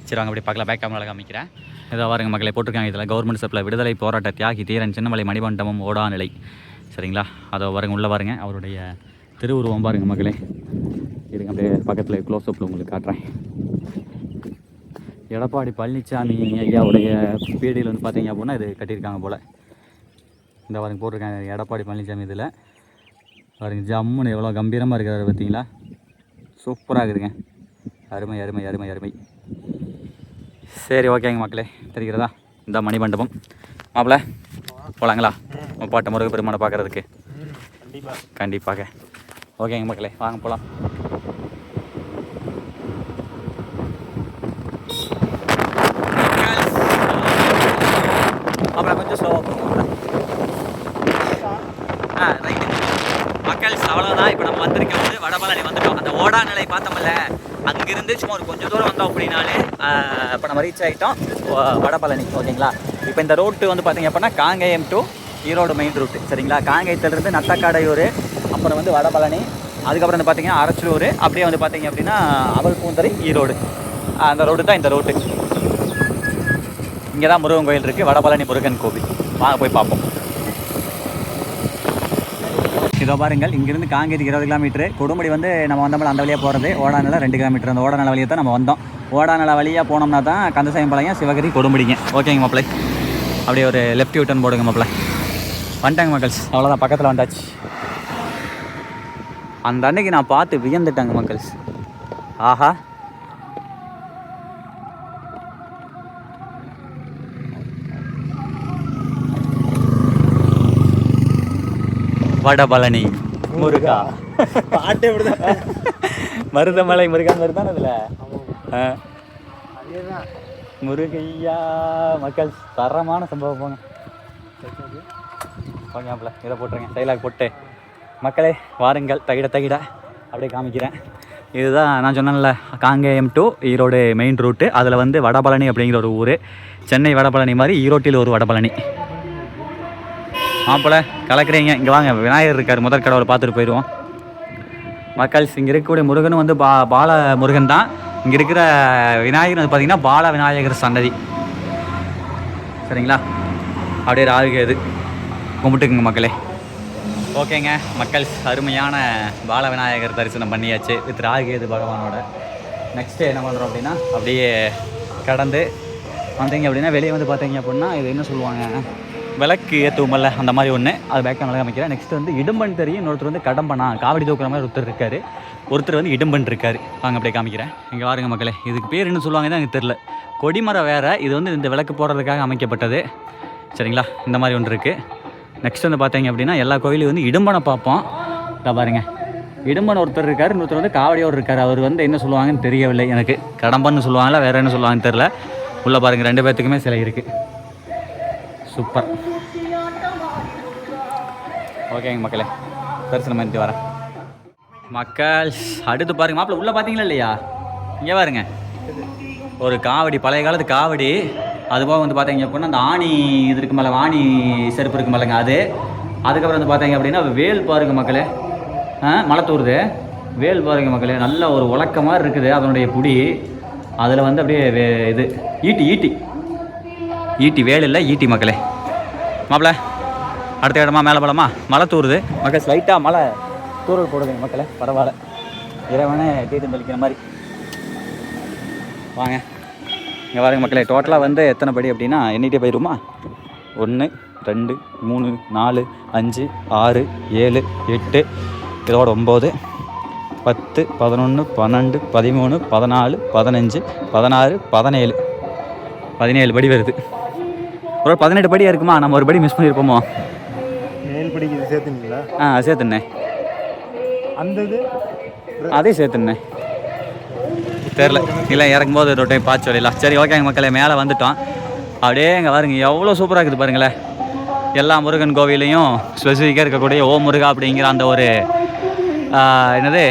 [SPEAKER 1] சரி வாங்க அப்படி பார்க்கலாம். பேக் கேமராவில் காமிக்கிறேன். இதை பாருங்கள் மக்களே, போட்டிருக்காங்க இதில் கவர்மெண்ட் சப்ளை விடுதலை போராட்ட தியாகி தீரன் சின்னமலை மணிமண்டபம் ஓடாநிலை. சரிங்களா, அதை பாருங்கள், உள்ளே பாருங்கள் அவருடைய திருவுருவம் பாருங்கள் மக்களே. இருங்க அப்படியே பக்கத்தில் க்ளோஸ்அப்பில் உங்களுக்கு காட்டுறேன். எடப்பாடி பழனிசாமி ஐயாவுடைய பீடியில் வந்து பார்த்தீங்க அப்படின்னா இது கட்டியிருக்காங்க போல். இந்த பாருங்க போட்டிருக்காங்க எடப்பாடி பழனிசாமி. இதில் பாருங்க ஜம்முன்னு எவ்வளோ கம்பீரமாக இருக்கிறாரு பார்த்தீங்களா, சூப்பராக இருக்குதுங்க. அருமை அருமை அருமை அருமை. சரி ஓகேங்க மக்களே, தெரிகிறதா இந்த மணிமண்டபம். மாப்பிள்ள போகலாங்களா பாட்ட முருக பெருமானை பார்க்குறதுக்கு? கண்டிப்பாக. ஓகேங்க மக்களே, வாங்க போகலாம். அப்புறம் கொஞ்சம் ஸ்லோவாக போகலாம். ரைட்டு மக்கள்ஸ், அவ்வளோதான். இப்போ நம்ம வந்திருக்கோம் வந்து வடபழனி வந்துட்டோம். அந்த ஓடாநிலை பார்த்தோம்ல, அங்கேருந்து சும்மா ஒரு கொஞ்சம் தூரம் வந்தோம் அப்படின்னாலே இப்போ நம்ம ரீச் ஆகிட்டோம் வடபழனி. ஓகேங்களா, இப்போ இந்த ரோட்டு வந்து பார்த்திங்க அப்படின்னா Kangeyam to Erode main route. சரிங்களா, காங்கேயத்துலேருந்து நத்தக்காடையூர், அப்புறம் வந்து வடபழனி, அதுக்கப்புறம் வந்து பார்த்திங்கன்னா அரச்சலூர், அப்படியே வந்து பார்த்திங்க அப்படின்னா அவல் பூந்தரை ஈரோடு. அந்த ரோடு தான் இந்த ரோட்டு. இங்கே தான் முருகன் கோயில் இருக்குது, வடபழனி முருகன் கோவில். வாங்க போய் பார்ப்போம். இதோ பாருங்கள், இங்கேருந்து காங்கேயத்துக்கு 20 கிலோமீட்டரு, கொடுமுடி வந்து நம்ம வந்தோம்ல அந்த வழியாக போகிறது, ஓடாநிலை 2 கிலோமீட்டர். அந்த ஓடாநிலை வழியாக தான் நம்ம வந்தோம். ஓடாநிலை வழியாக போனோம்னா தான் கந்தசாமிபாளையம், சிவகிரி, கொடுமுடிங்க. ஓகேங்க மாப்பிள்ளை, அப்படியே ஒரு லெஃப்ட் யூ டர்ன் போடுங்க மாப்பிள்ளை. வந்துட்டாங்க மக்கள்ஸ், அவ்வளோதான், பக்கத்தில் வந்தாச்சு. அந்த அன்னைக்கு நான் பார்த்து வியந்துட்டாங்க மக்கள்ஸ். ஆஹா, வடபழனி முருகா பாட்டே மருதமலை முருகான் வருதான் அதில் முருகையா. மக்கள் தரமான சம்பவம். போங்க போங்கப்பல, இதை போட்டுருங்க, டைலாக் போட்டு. மக்களே வாருங்கள், தகிட அப்படியே காமிக்கிறேன். இதுதான் நான் சொன்னேன்ல, Kangeyam to Erode main route. அதில் வந்து வடபழனி அப்படிங்கிற ஒரு ஊர். சென்னை வடபழனி மாதிரி ஈரோட்டில் ஒரு வடபழனி. மாப்பிள்ளை கலக்கிறீங்க, இங்கே வாங்க, விநாயகர் இருக்கார், முதற் கடவுளை பார்த்துட்டு போயிடுவோம். மக்கள்ஸ், இங்கே இருக்கக்கூடிய முருகனும் வந்து பால முருகன் தான். இங்கே இருக்கிற விநாயகர் வந்து பார்த்திங்கன்னா பால விநாயகர் சன்னதி. சரிங்களா, அப்படியே ராகுகேது கும்பிட்டுக்குங்க மக்களே. ஓகேங்க மக்கள்ஸ், அருமையான பால விநாயகர் தரிசனம் பண்ணியாச்சு வித் ராகுகேது பகவானோட. நெக்ஸ்ட்டு என்ன பண்ணுறோம் அப்படின்னா, அப்படியே கடந்து வந்தீங்க அப்படின்னா வெளியே வந்து பார்த்தீங்க அப்படின்னா இது என்ன சொல்லுவாங்க, விளக்கு ஏற்றுவோமல்ல அந்த மாதிரி ஒன்று, அது பேக்காக நல்லா காமிக்கிறேன். நெக்ஸ்ட் வந்து இடும்பன் தெரியும், இன்னொருத்தர் வந்து கடம்பனா காவடி தூக்குற மாதிரி ஒருத்தர் இருக்கார், ஒருத்தர் வந்து இடும்பன் இருக்கார். வாங்க அப்படியே காமிக்கிறேன். இங்கே வாருங்க மக்களே, இதுக்கு பேர் என்ன சொல்லுவாங்க தான் எனக்கு தெரில. கொடிமரம் வேறு, இது வந்து இந்த விளக்கு போடுறதுக்காக அமைக்கப்பட்டது. சரிங்களா, இந்த மாதிரி ஒன்று இருக்குது. நெக்ஸ்ட் வந்து பார்த்தீங்க அப்படின்னா எல்லா கோயிலையும் வந்து இடும்பனை பார்ப்போம். இதை பாருங்கள், இடும்பன் ஒருத்தர் இருக்கார், இன்னொருத்தர் வந்து காவடியோடு இருக்கார். அவர் வந்து என்ன சொல்லுவாங்கன்னு தெரியவில்லை எனக்கு, கடம்பன்னு சொல்லுவாங்களா வேறு என்ன சொல்லுவாங்கன்னு தெரில. உள்ளே பாருங்கள், 2 பேர்த்துக்குமே சிலை இருக்குது. சூப்பர். ஓகேங்க மக்களே, தரிசனம் பண்ணிட்டு வரேன். மக்கள் அடுத்து பாருங்க மாப்பிள்ள, உள்ளே பார்த்தீங்களா இல்லையா, இங்கே பாருங்க ஒரு காவடி, பழைய காலத்து காவடி. அதுபோக வந்து பார்த்தீங்க அப்படின்னா அந்த ஆணி இது இருக்கு மேலே, ஆணி செருப்பு இருக்கு மேலேங்க அது. அதுக்கப்புறம் வந்து பார்த்தீங்க அப்படின்னா வேல் பாருங்க மக்களே, மழை தூருது, வேல் பாருங்க மக்களே, நல்ல ஒரு உலக்க மாதிரி இருக்குது அதனுடைய புடி. அதில் வந்து அப்படியே இது ஈட்டி வேல் இல்லை ஈட்டி மக்களே. மாப்பிள்ள அடுத்த இடமா மேலே போலாமா, மழை தூருது மக்கள், லைட்டாக மழை தூரல் போடுதுங்க மக்களே, பரவாயில்ல, இறைவனே தீர்த்து தெளிக்கிற மாதிரி. வாங்க இங்கே பாருங்க மக்களே, டோட்டலாக வந்து எத்தனை படி அப்படின்னா எண்ணிட்டே போயிடுமா, 1 2 3 4 5 6 7 8 இதோட 9 10 11 12 13 14 15 16 17 17 படி வருது. ஒரு 18 படியாக இருக்குமா, நம்ம ஒரு படி மிஸ் பண்ணியிருப்போமோ.
[SPEAKER 2] 7 படிக்கு இது சேர்த்துங்களா?
[SPEAKER 1] சேர்த்துண்ணே,
[SPEAKER 2] அந்த இது
[SPEAKER 1] அதே சேர்த்துண்ணே, தெரில இல்லை இறக்கும்போது ஒரு டைம் பார்த்து சொல்லிடலாம். சரி ஓகேங்க மக்களே, மேலே வந்துட்டோம். அப்படியே இங்கே பாருங்க எவ்வளோ சூப்பராக இருக்குது பாருங்களேன். எல்லா முருகன் கோவிலையும் ஸ்பெசிஃபிக்காக இருக்கக்கூடிய ஓ முருகா அப்படிங்கிற அந்த ஒரு என்னது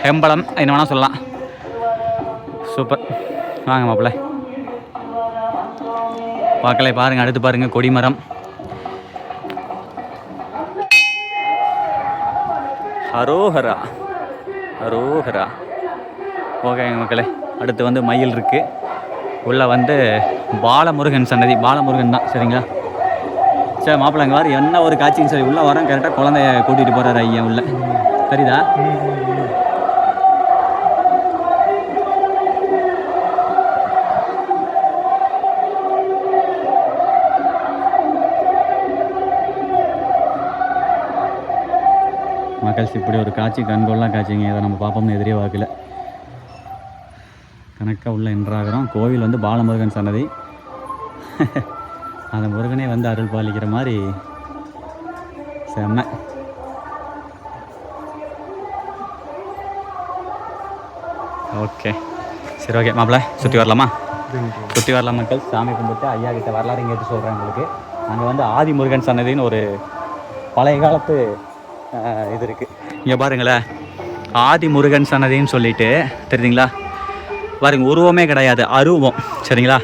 [SPEAKER 1] எம்பளம் என்ன வேணால் சொல்லலாம். சூப்பர். வாங்க மாப்பிள்ளை பார்க்கலை பாருங்கள். அடுத்து பாருங்கள் கொடிமரம். அரோஹரா அரோஹரா. ஓகேங்க மக்களே, அடுத்து வந்து மயில் இருக்குது. உள்ளே வந்து பாலமுருகன் சன்னதி, பாலமுருகன் தான். சரிங்களா, சரி மாப்பிள்ளை இங்கே வர என்ன ஒரு காட்சின்னு சரி உள்ளே வரோம். கரெக்டாக குழந்தைய கூட்டிகிட்டு போகிறாரு ஐயா உள்ள, சரிதா? மக்கள்ஸ் இப்படி ஒரு காட்சி கண்கொள்ளலாம் காட்சிங்க, இதை நம்ம பார்ப்போம்னு எதிரே பார்க்கல. கணக்காக உள்ள என்றாகிறோம். கோவில் வந்து பாலமுருகன் சன்னதி. அந்த முருகனே வந்து அருள் பாலிக்கிற மாதிரி செம்ம. ஓகே சரி, ஓகே மாப்பிள்ளை சுற்றி வரலாமா? சுற்றி வரலாம் மக்கள். சாமி கும்பிட்டு ஐயா கிட்ட வரலாறு இங்கே எடுத்து சொல்கிறேன் உங்களுக்கு. அங்கே வந்து ஆதிமுருகன் சன்னதின்னு ஒரு பழைய காலத்து இது இருக்குது. இங்கே பாருங்களேன், ஆதிமுருகன் சன்னதின்னு சொல்லிட்டு தெரியுதுங்களா? பாருங்க, உருவமே கிடையாது, அருவம். சரிங்களா,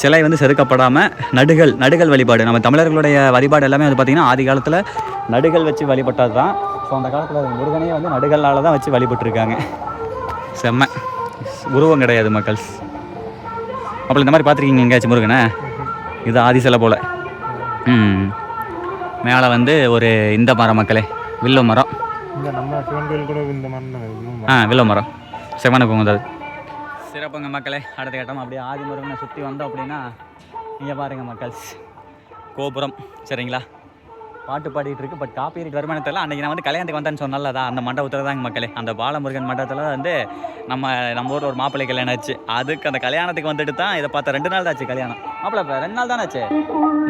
[SPEAKER 1] சிலை வந்து செதுக்கப்படாமல் நடுகள் வழிபாடு. நம்ம தமிழர்களுடைய வழிபாடு எல்லாமே வந்து பார்த்திங்கன்னா ஆதி காலத்தில் நடுகள் வச்சு வழிபட்டது தான். ஸோ அந்த காலத்தில் முருகனே வந்து நடுகளால் தான் வச்சு வழிபட்டுருக்காங்க. செம்ம, உருவம் கிடையாது மக்கள். அப்போ இந்த மாதிரி பார்த்துருக்கீங்க எங்கேயாச்சும் முருகனை? இது ஆதி சிலை போல். மேலே வந்து ஒரு இந்த மரம் மக்களே, வில்வ மரம்.
[SPEAKER 5] இந்த நம்ம சிவன் கோயில் கூட இந்த மரம்
[SPEAKER 1] வில்வ மரம் செவன பூங்குந்தது. சிறப்புங்க மக்களே. அடுத்த கட்டம் அப்படியே ஆதிமுருகனை சுற்றி வந்தோம் அப்படின்னா இங்கே பாருங்கள் மக்கள், கோபுரம். சரிங்களா, பாட்டு பாடிட்டு இருக்கு. பட் காப்பீரிட்டு வருமானத்தில் அன்றைக்கி நான் வந்து கல்யாணத்துக்கு வந்தேன்னு சொன்னால தான் அந்த மண்டபத்தில் தாங்க மக்களே, அந்த பாலமுருகன் மண்டபத்தில் வந்து நம்ம ஊரில் ஒரு மாப்பிள்ளை கல்யாணம் ஆச்சு. அதுக்கு அந்த கல்யாணத்துக்கு வந்துட்டு தான் இதை பார்த்தா 2 நாள் தான் ஆச்சு கல்யாணம். மாப்பிள்ளை இப்போ 2 நாள் தானே ஆச்சு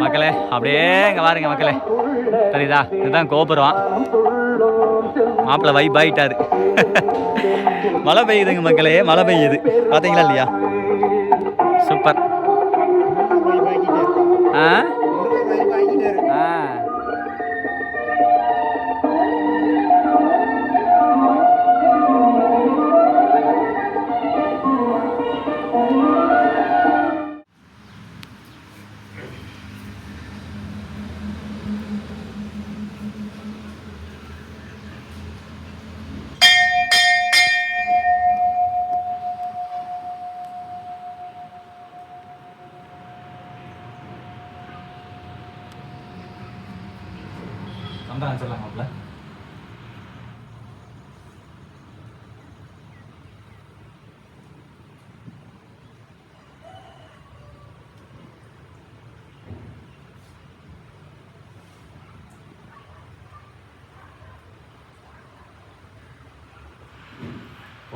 [SPEAKER 1] மக்களே. அப்படியே இங்கே பாருங்க மக்களே, சரிதா, இதுதான் கோபுரம். மாப்பிள்ளை வைப் ஆகிட்டாரு. மழை பெய்யுதுங்க மக்களே, மழை பெய்யுது பார்த்தீங்களா இல்லையா? சூப்பர். ஆ ஆ சொல்லலாம் மாப்பிள்ள.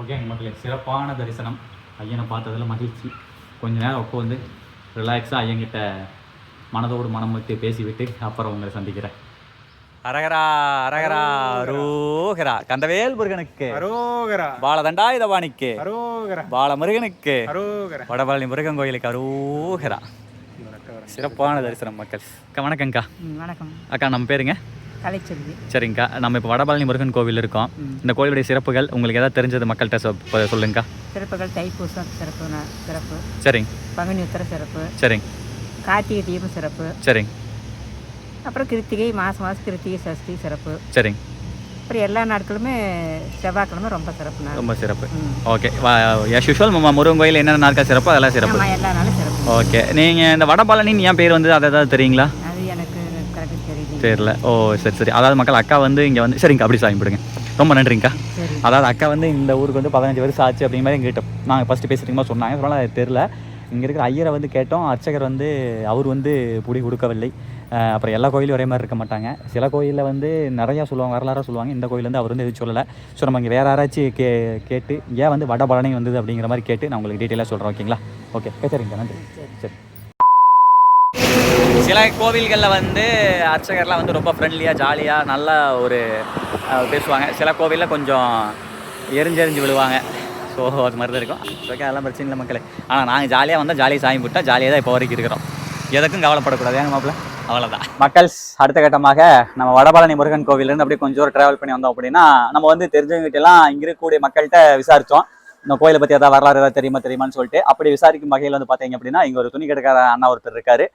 [SPEAKER 1] ஓகேங்க மக்களே, சிறப்பான தரிசனம். ஐயனை பார்த்ததில் மகிழ்ச்சி. கொஞ்ச நேரம் உட்காந்து ரிலாக்ஸாக ஐயன்கிட்ட மனதோடு மனம் விட்டு பேசிவிட்டு அப்புறம் உங்களை சந்திக்கிறேன். அரகரா அரகரா அரோகரா. கந்தவேல் முருகனுக்கு
[SPEAKER 5] அரோகரா.
[SPEAKER 1] பாலதண்டாயுதபாணிக்கு
[SPEAKER 5] அரோகரா.
[SPEAKER 1] பாலமுருகனுக்கு
[SPEAKER 5] அரோகரா.
[SPEAKER 1] வடபழனி முருகன் கோயிலுக்கு அரோகரா. சிறப்பான தரிசனம் மக்கள். அக்கா வணக்கங்க்கா.
[SPEAKER 6] வணக்கம்
[SPEAKER 1] அக்கா, நம்ம பேருங்க?
[SPEAKER 6] கலைச்செல்வி.
[SPEAKER 1] சரிங்கக்கா, நம்ம இப்போ வடபழனி முருகன் கோவில் இருக்கோம். இந்த கோயிலுடைய சிறப்புகள் உங்களுக்கு ஏதாவது தெரிஞ்சது மக்கள்கிட்ட சொல்லுங்கக்கா.
[SPEAKER 6] சிறப்புகள் தைப்பூசம் சிறப்பு.
[SPEAKER 1] சரிங்க.
[SPEAKER 6] பங்குனி உத்திர சிறப்பு.
[SPEAKER 1] சரிங்க.
[SPEAKER 6] கார்த்திகை தீபம் சிறப்பு.
[SPEAKER 1] சரிங்க. அப்புறம்
[SPEAKER 6] கிருத்திகை மாதம் கிருத்திகை சஷ்டி சிறப்பு.
[SPEAKER 1] சரிங்க.
[SPEAKER 6] அப்புறம் எல்லா நாட்களுமே செவ்வாய்க்கிழமை ரொம்ப சிறப்பு.
[SPEAKER 1] ரொம்ப சிறப்பு. ஓகே, ஆஸ் யூஷுவல் முருகன் கோயில் என்னென்ன நாட்கள் சிறப்பு அதெல்லாம் சிறப்பு.
[SPEAKER 6] எல்லா நாளும் சிறப்பு.
[SPEAKER 1] ஓகே, நீங்கள் இந்த வடபழனின்னு ஏன் பேர் வந்து அதை ஏதாவது தெரியுங்களா?
[SPEAKER 6] அது எனக்கு கரெக்டாக
[SPEAKER 1] தெரியல. ஓ சரி சரி. அதாவது மக்கள், அக்கா வந்து இங்கே வந்து சரிங்கக்கா, அப்படி சாமி போடுங்க. ரொம்ப நன்றிங்கக்கா. அதாவது அக்கா வந்து இந்த ஊருக்கு வந்து 15 வருஷம் ஆச்சு அப்படிங்கிற மாதிரி எங்கிட்ட நாங்கள் ஃபஸ்ட்டு பேசுகிறீங்களா சொன்னாங்க. அதனால் அது தெரில. இங்கே இருக்கிற ஐயரை வந்து கேட்டோம். அர்ச்சகர் வந்து அவர் வந்து புடி கொடுக்கவில்லை. அப்புறம் எல்லா கோயிலும் ஒரே மாதிரி இருக்க மாட்டாங்க. சில கோயிலில் வந்து நிறையா சொல்லுவாங்க, வரலாறாக சொல்லுவாங்க. இந்த கோயில் வந்து அவர் வந்து எதுவும் சொல்லலை. ஸோ நம்ம இங்கே வேறு யாராச்சும் கேட்டு ஏன் வந்து வடபழனி வந்தது அப்படிங்கிற மாதிரி கேட்டு நான் உங்களுக்கு டீட்டெயிலாக சொல்கிறேன். ஓகேங்களா? ஓகே, சரிங்க, நன்றி. சரி. சில கோவில்களில் வந்து அர்ச்சகர்லாம் வந்து ரொம்ப ஃப்ரெண்ட்லியாக ஜாலியாக நல்லா ஒரு பேசுவாங்க. சில கோவிலில் கொஞ்சம் எரிஞ்செறிஞ்சு விழுவாங்க. ஸோ அது மாதிரி தான் இருக்கும். ஓகே, அதெல்லாம் பிரச்சனை இல்லை மக்களே. ஆனால் நாங்கள் ஜாலியாக வந்தால் ஜாலியாக சாமி போட்டால் ஜாலியாக தான் இப்போ வரைக்கும் இருக்கிறோம். எதுக்கும் கவலைப்படக்கூடாது. ஏங்க மாப்பிள்ள? அவ்வளோதான் மக்கள். அடுத்த கட்டமாக நம்ம வடபழனி முருகன் கோவிலேருந்து அப்படியே கொஞ்சம் ட்ராவல் பண்ணி வந்தோம் அப்படின்னா நம்ம வந்து தெரிஞ்சவங்ககிட்டலாம் இங்கே இருக்கக்கூடிய மக்கள்கிட்ட விசாரித்தோம். இந்த கோயிலை பற்றி ஏதாவது வரலாறு ஏதாவது தெரியுமான்னு சொல்லிட்டு. அப்படி விசாரிக்கும் வகையில் வந்து பார்த்தீங்க அப்படின்னா இங்கே ஒரு துணி கெடுக்காத அண்ணா ஒருத்தர் இருக்காரு.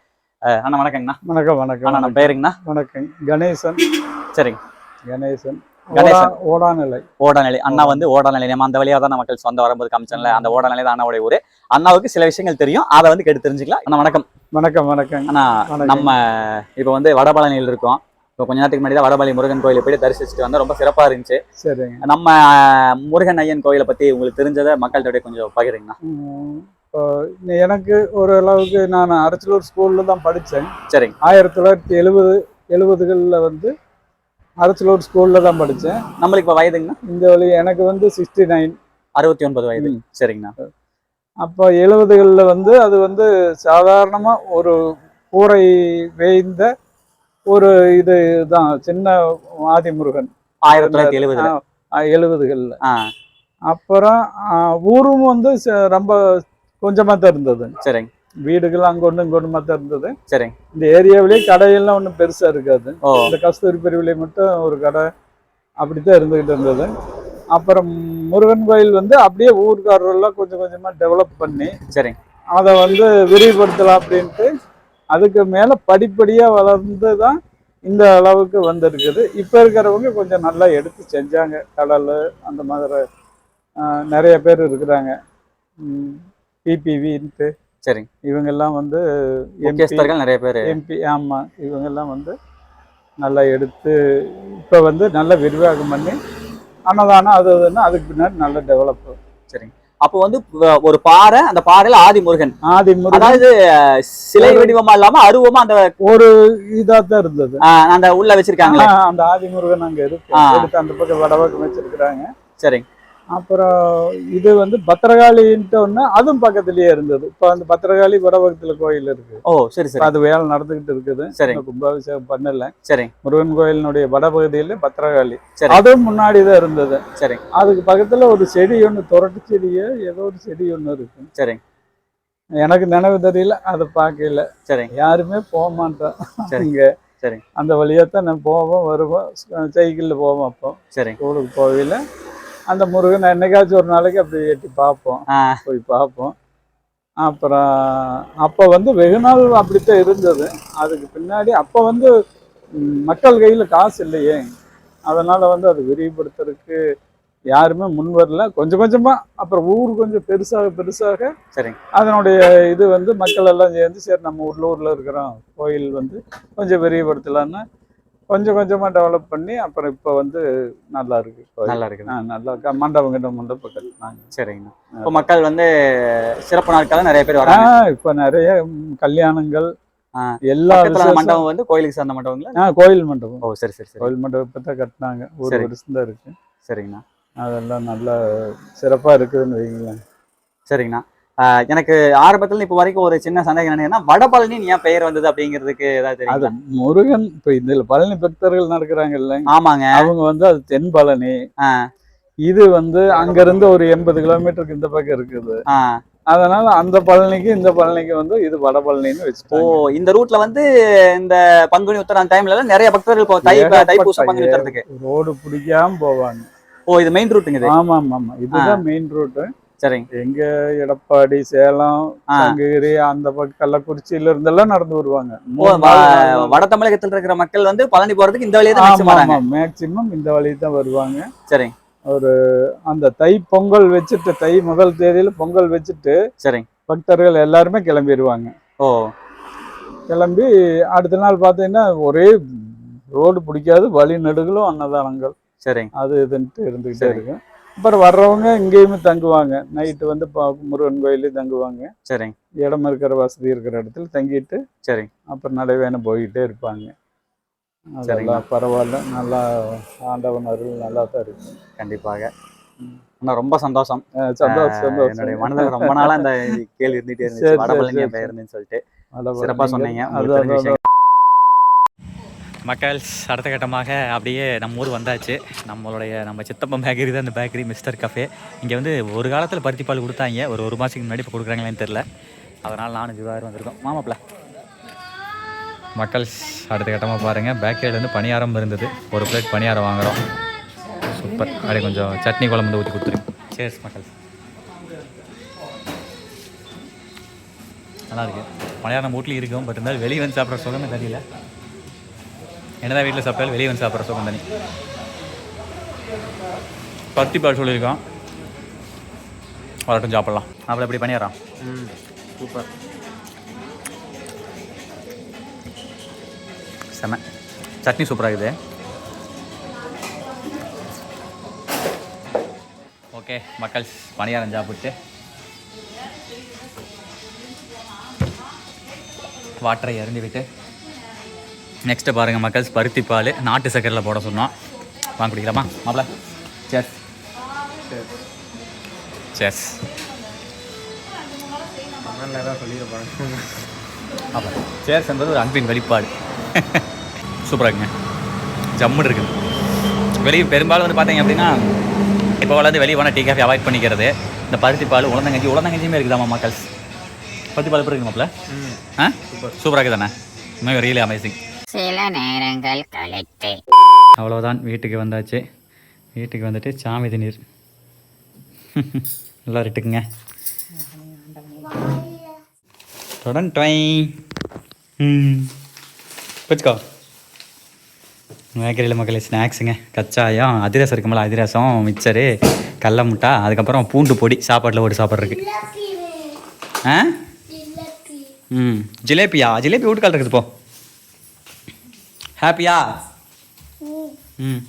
[SPEAKER 1] அண்ணா வணக்கங்கண்ணா.
[SPEAKER 3] வணக்கம் வணக்கம்.
[SPEAKER 1] அண்ணா நம்ம பேருங்கண்ணா?
[SPEAKER 3] வணக்கம், கணேசன்.
[SPEAKER 1] சரிங்க.
[SPEAKER 3] கணேசன்.
[SPEAKER 1] ஓடாநிலை அண்ணா வந்து ஓடாநிலை. நம்ம அந்த வழியாக தான் மக்கள் சொந்த வரும்போது காமிச்சோம்ல, அந்த ஓடாநிலை தான் அண்ணாவுடைய ஊர். அண்ணாவுக்கு சில விஷயங்கள் தெரியும், அதை வந்து கேட்டு தெரிஞ்சுக்கலாம். அண்ணா வணக்கம்.
[SPEAKER 3] வணக்கம் வணக்கம்.
[SPEAKER 1] அண்ணா, நம்ம இப்போ வந்து வடபழனியில் இருக்கோம். இப்போ கொஞ்ச நேரத்துக்கு முன்னாடி தான் வடபழனி முருகன் கோயிலை போய் தரிசிச்சுட்டு வந்தால் ரொம்ப சிறப்பாக இருந்துச்சு.
[SPEAKER 3] சரிங்க.
[SPEAKER 1] நம்ம முருகன் ஐயன் கோயிலை பற்றி உங்களுக்கு தெரிஞ்சதை மக்கள்கிட்ட கொஞ்சம் பகிருங்கண்ணா.
[SPEAKER 3] இப்போ எனக்கு ஓரளவுக்கு நான் அரச்சலூர் ஸ்கூலில் தான் படித்தேன்.
[SPEAKER 1] சரிங்க.
[SPEAKER 3] 1970களில் வந்து அரச்சலூர் ஸ்கூலில் தான் படித்தேன்.
[SPEAKER 1] நம்மளுக்கு இப்போ வயதுங்கண்ணா?
[SPEAKER 3] இந்த வழி எனக்கு வந்து 69.
[SPEAKER 1] 69 வயது. சரிங்கண்ணா.
[SPEAKER 3] அப்போ 70களில் வந்து அது வந்து சாதாரணமாக ஒரு கூரை வேய்ந்த ஒரு இது தான் சின்ன ஆதிமுருகன். 1970களில். அப்புறம் ஊரும் வந்து ரொம்ப கொஞ்சமாக தான் இருந்தது.
[SPEAKER 1] சரிங்க.
[SPEAKER 3] வீடுகள் அங்கே ஒன்று இங்கே ஒன்றுமா தான் இருந்தது.
[SPEAKER 1] சரிங்க.
[SPEAKER 3] இந்த ஏரியாவிலேயே கடையெல்லாம் ஒன்றும் பெருசாக இருக்காது. இந்த கஸ்தூரி பிரிவிலே மட்டும் ஒரு கடை அப்படித்தான் இருந்துகிட்டு இருந்தது. அப்புறம் முருகன் கோயில் வந்து அப்படியே ஊர்க்காரெல்லாம் கொஞ்சம் கொஞ்சமாக டெவலப் பண்ணி
[SPEAKER 1] சரிங்க
[SPEAKER 3] அதை வந்து விரிவுபடுத்தலாம் அப்படின்ட்டு அதுக்கு மேலே படிப்படியாக வளர்ந்து தான் இந்த அளவுக்கு வந்திருக்குது. இப்போ இருக்கிறவங்க கொஞ்சம் நல்லா எடுத்து செஞ்சாங்க. கடல் அந்த மாதிரி நிறைய பேர் இருக்கிறாங்க. பிபிவின்ட்டு
[SPEAKER 1] சரிங்க.
[SPEAKER 3] இவங்கெல்லாம் வந்து
[SPEAKER 1] நிறைய பேர்
[SPEAKER 3] எம்பி. ஆமாம், இவங்கெல்லாம் வந்து நல்லா எடுத்து இப்போ வந்து நல்லா விரிவாக்கம் பண்ணி அன்னதானம் அது இதுன்னு அதுக்கு பின்னாடி நல்ல டெவலப்.
[SPEAKER 1] சரிங்க. அப்போ வந்து ஒரு பாறை, அந்த பாறையில ஆதிமுருகன், அதாவது சிலை வடிவமா இல்லாம அருவமா அந்த
[SPEAKER 3] ஒரு இதா தான் இருந்தது.
[SPEAKER 1] அந்த உள்ள வச்சிருக்காங்க
[SPEAKER 3] அந்த ஆதிமுருகன் அங்க இருக்கு, எடுத்து அந்த பக்கம் வடபக்கம் வச்சிருக்கிறாங்க.
[SPEAKER 1] சரிங்க.
[SPEAKER 3] அப்புறம் இது வந்து பத்திரகாளின்ட்டு ஒண்ணு, அதுவும் பக்கத்துலயே இருந்தது. இப்போ அந்த பத்திரகாளி வடபக்கத்துல கோயில் இருக்கு.
[SPEAKER 1] ஓ சரி சரி.
[SPEAKER 3] அது வேலை நடந்துகிட்டு இருக்குது.
[SPEAKER 1] சரி.
[SPEAKER 3] கும்பாபிஷேகம் பண்ணல.
[SPEAKER 1] சரி.
[SPEAKER 3] முருகன் கோயிலினுடைய வடபகுதியில பத்திரகாளி, அதுவும் முன்னாடி தான் இருந்தது.
[SPEAKER 1] சரி. அதுக்கு
[SPEAKER 3] பக்கத்துல ஒரு செடி ஒண்ணு, துரட்டு செடியே ஏதோ ஒரு செடி ஒண்ணு இருக்கு.
[SPEAKER 1] சரி.
[SPEAKER 3] எனக்கு நினைவு தெரியல, அதை பார்க்கல.
[SPEAKER 1] சரி.
[SPEAKER 3] யாருமே போக மாட்டோம் இங்க.
[SPEAKER 1] சரி.
[SPEAKER 3] அந்த வழியாத்தான் நான் போவோம் வருவோம், சைக்கிள்ல போவோம். அப்போ
[SPEAKER 1] சரி
[SPEAKER 3] ஸ்கூலுக்கு போகல. அந்த முருகன் என்னைக்காச்சும் ஒரு நாளைக்கு அப்படி எட்டி பார்ப்போம், போய் பார்ப்போம். அப்புறம் அப்போ வந்து வெகு நாள் அப்படித்தான் இருந்தது. அதுக்கு பின்னாடி அப்போ வந்து மக்கள் கையில் காசு இல்லையே, அதனால வந்து அது விரிவுபடுத்துறதுக்கு யாருமே முன் வரல. கொஞ்சம் கொஞ்சமா அப்புறம் ஊர் கொஞ்சம் பெருசாக பெருசாக
[SPEAKER 1] சரி
[SPEAKER 3] அதனுடைய இது வந்து மக்கள் எல்லாம் சேர்ந்து சரி நம்ம ஊர்ல இருக்கிறோம், கோயில் வந்து கொஞ்சம் விரிவுபடுத்தலான்னு கொஞ்சம் கொஞ்சமா டெவலப் பண்ணி அப்புறம் இப்போ வந்து நல்லா இருக்கு.
[SPEAKER 1] நல்லா இருக்கு.
[SPEAKER 3] நல்லா மண்டபம் கட்டினாங்க.
[SPEAKER 1] சரிங்கண்ணா. இப்போ மக்கள் வந்து சிறப்பு நாட்கள் நிறைய பேர் வராங்க.
[SPEAKER 3] இப்போ நிறைய கல்யாணங்கள் எல்லா
[SPEAKER 1] மண்டபம் வந்து கோயிலுக்கு சார்ந்த மண்டபங்களா?
[SPEAKER 3] கோயில் மண்டபம்.
[SPEAKER 1] ஓ சரி சரி சரி.
[SPEAKER 3] கோயில் மண்டபத்தை தான் கட்டினாங்க, ஒரு வருஷம் தான் இருக்கு.
[SPEAKER 1] சரிங்கண்ணா.
[SPEAKER 3] அதெல்லாம் நல்லா சிறப்பா இருக்குதுன்னு வைங்களேன்.
[SPEAKER 1] சரிங்கண்ணா. எனக்கு ஆரம்பத்துல இப்போ வரைக்கும் ஒரு சின்ன சந்தேகம் என்னன்னா, வடபழனி ஏன் பெயர் வந்தது அப்படிங்கிறதுக்கு ஏதாவது தெரியும்?
[SPEAKER 3] அது முருகன் இப்போ இதுல பழனி பக்தர்கள் நடக்கிறாங்கல்ல.
[SPEAKER 1] ஆமாங்க.
[SPEAKER 3] அவங்க வந்து அது தென் பழனி, இது வந்து அங்க இருந்து ஒரு 80 கிலோமீட்டருக்கு இந்த பக்கம் இருக்குது. அதனால அந்த பழனிக்கு இந்த பழனிக்கு வந்து இது வடபழனின்னு வச்சுட்டோம்.
[SPEAKER 1] ஓ இந்த ரூட்ல வந்து இந்த பங்குனி உத்தரம் டைம்ல எல்லாம் நிறைய பக்தர்கள் தைப்பூசம் பங்குனி உத்தரத்துக்கு ரோடு
[SPEAKER 3] பிடிக்காம போவாங்க.
[SPEAKER 1] ஓ இது மெயின் ரூட்டுங்க இது?
[SPEAKER 3] ஆமா ஆமா, இதுதான் மெயின் ரூட்டு.
[SPEAKER 1] சரிங்க.
[SPEAKER 3] எங்க எடப்பாடி, சேலம், சங்ககிரி, அந்த பக்கம் கள்ளக்குறிச்சியில இருந்தெல்லாம் நடந்து வருவாங்க.
[SPEAKER 1] வட தமிழகத்தில் இருக்கிற மக்கள் வந்து பழனி போறதுக்கு இந்த வழியை தான்
[SPEAKER 3] மேக்சிமம் இந்த வழியை தான் வருவாங்க.
[SPEAKER 1] சரி.
[SPEAKER 3] ஒரு அந்த தை பொங்கல் வச்சுட்டு, தை முதல் தேதியில பொங்கல் வச்சுட்டு
[SPEAKER 1] சரி
[SPEAKER 3] பக்தர்கள் எல்லாருமே கிளம்பிடுவாங்க.
[SPEAKER 1] ஓ
[SPEAKER 3] கிளம்பி அடுத்த நாள் பார்த்தீங்கன்னா ஒரே ரோடு பிடிக்காது, வழி நெடுகளும் அன்னதானங்கள்.
[SPEAKER 1] சரி.
[SPEAKER 3] அது இதுன்ட்டு இருந்துகிட்டே இருக்கு. அப்புறம் வர்றவங்க இங்கேயுமே தங்குவாங்க, நைட்டு வந்து முருகன் கோயிலே தங்குவாங்க.
[SPEAKER 1] சரி.
[SPEAKER 3] இடம் இருக்கிற வசதி இருக்கிற இடத்துல தங்கிட்டு
[SPEAKER 1] சரி
[SPEAKER 3] அப்புறம் நடைவேணம் போயிட்டே இருப்பாங்க. அதெல்லாம் பரவாயில்ல, நல்லா ஆண்டவன் அருள் நல்லா தான் இருக்கு.
[SPEAKER 1] கண்டிப்பாக. ரொம்ப சந்தோஷம்.
[SPEAKER 3] சந்தோஷம்.
[SPEAKER 1] என்னுடைய மனதில் ரொம்ப நாளா இந்த கேள்வி இருந்துட்டே இருந்துச்சு, வடபழனி பெயர் இருந்துன்னு சொல்லிட்டு. சிறப்பா சொன்னீங்க. மக்கள் அடுத்த கட்டமாக அப்படியே நம்ம ஊர் வந்தாச்சு. நம்ம சித்தப்பம் பேக்கரி தான் இந்த பேக்கரி, மிஸ்டர் கஃபே. இங்கே வந்து ஒரு காலத்தில் பருத்தி பால் கொடுத்தாங்க, ஒரு மாதத்துக்கு முன்னாடி இப்போ கொடுக்குறாங்களேன்னு தெரில. அதனால் நானும் ஜிவார் வந்திருக்கோம் மாமாப்பிள்ள. மக்கள் அடுத்த கட்டமாக பாருங்கள், பேக்கரியிலேருந்து பணியாரம் இருந்தது, ஒரு பிளேட் பணியாரம் வாங்குகிறோம். சூப்பர். அப்படியே கொஞ்சம் சட்னி குழம்பு வந்து ஊற்றி கொடுத்துருங்க. சேர்ஸ் மக்கள். நல்லா இருக்குது. பணியாரம் வீட்லேயும் இருக்கும், பட் இருந்தாலும் வெளியே வந்து சாப்பிட்ற சுகமே தெரியல. என்னதான் வீட்டில் சாப்பிட்டாலும் வெளியே வந்து சாப்பிட்ற சுகம் தனி. பருத்தி பால் சொல்லியிருக்கோம், வரட்டும் சாப்பிட்லாம். அப்படி எப்படி பண்ணிடுறான். சூப்பர். செம. சட்னி சூப்பராக இருக்குது. ஓகே மக்கள், பணியாரம் சாப்பிட்டு வாட்டரை இறந்து விட்டு நெக்ஸ்ட்டு பாருங்கள் மக்கள், பருத்தி பால் நாட்டு சக்கரையில் போட சொன்னோம். வாங்க குடிக்கலாமா மாப்பிள்ள? Chase chase. ஆமாம், சேர்ஸ் என்பது ஒரு அன்பின் வெளிப்பாடு. சூப்பராக இருக்குங்க, ஜம்முன்னு இருக்குது. வெளியே பெரும்பாலும் வந்து பார்த்தீங்க அப்படின்னா இப்போ வந்து வெளியே போனால் டீ காஃபி அவாய்ட் பண்ணிக்கிறது. இந்த பருத்தி பால் உளுந்தங்கஞ்சியுமே இருக்குதாம்மா மக்கள். பருத்தி பால் எப்படி இருக்கு மாப்பிள்ள? சூப்பராக இருக்குது தானே? உண்மையாக ரியலி அமேசிங்.
[SPEAKER 7] சில நேரங்கள் கழித்து
[SPEAKER 1] அவ்வளோதான், வீட்டுக்கு வந்தாச்சு. வீட்டுக்கு வந்துட்டு சாமி தண்ணீர் நல்லா இருக்குங்க. வச்சுக்கோ. மேக்கரியில் மக்களே ஸ்நாக்ஸுங்க, கச்சாயம், அதிரசம் இருக்கும்போது அதிரசம், மிக்சரு, கடல முட்டை, அதுக்கப்புறம் பூண்டு பொடி சாப்பாட்டில் ஓடி சாப்பிட்றதுக்கு. ஜிலேபியா? ஜிலேபி வீட்டுக்கால் இருக்குது போ. ஹாப்பியா? ம்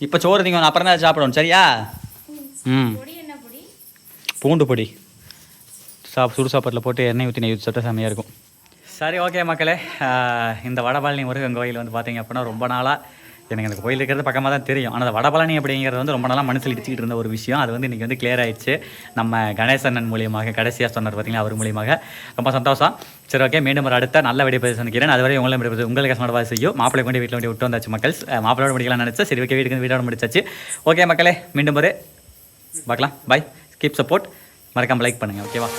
[SPEAKER 1] இப்போ சோறு நீங்கள் அப்புறம் தான் சாப்பிடணும் சரியா? ம் பூண்டு பொடி சுடு சாப்பாட்டில் போட்டு எண்ணெய் ஊற்றி நெய் ஊற்றி சாப்பிட்டா செம்மையாக இருக்கும். சரி ஓகே மக்களே, இந்த வடபழனி முருகன் கோயில் வந்து பார்த்தீங்க அப்படின்னா ரொம்ப நாளாக எனக்கு அந்த கோயில் இருக்கிறது பக்கமாக தான் தெரியும். ஆனால் அந்த வடபழனி அப்படிங்கிறது வந்து ரொம்ப நாளாக மனசில் இடிச்சிக்கிட்டு இருந்த ஒரு விஷயம். அது வந்து இன்றைக்கி வந்து கிளியர் ஆயிடுச்சு நம்ம கணேசன் மூலியமாக. கடைசியாக சொன்னார் பார்த்தீங்களா, அவர் மூலியமாக. ரொம்ப சந்தோஷம். சரி ஓகே, மீண்டும் ஒரு அடுத்த நல்ல வீடியோ பேச நினைக்கிறேன். அதுவரை உங்களுக்கு கஷ்டமாக செய்யும். மாப்பிள்ளை கொண்டு வீட்டில் விட்டு வந்தாச்சு மக்கள். மாப்பிள்ளோட முடிக்கலாம் நினச்சா சரி ஓகே, வீட்டோட முடிச்சாச்சு. ஓகே மக்களே, மீண்டும் ஒரு பார்க்கலாம். பாய், கீப் சப்போர்ட். மறக்காமல் லைக் பண்ணுங்கள் ஓகேவா?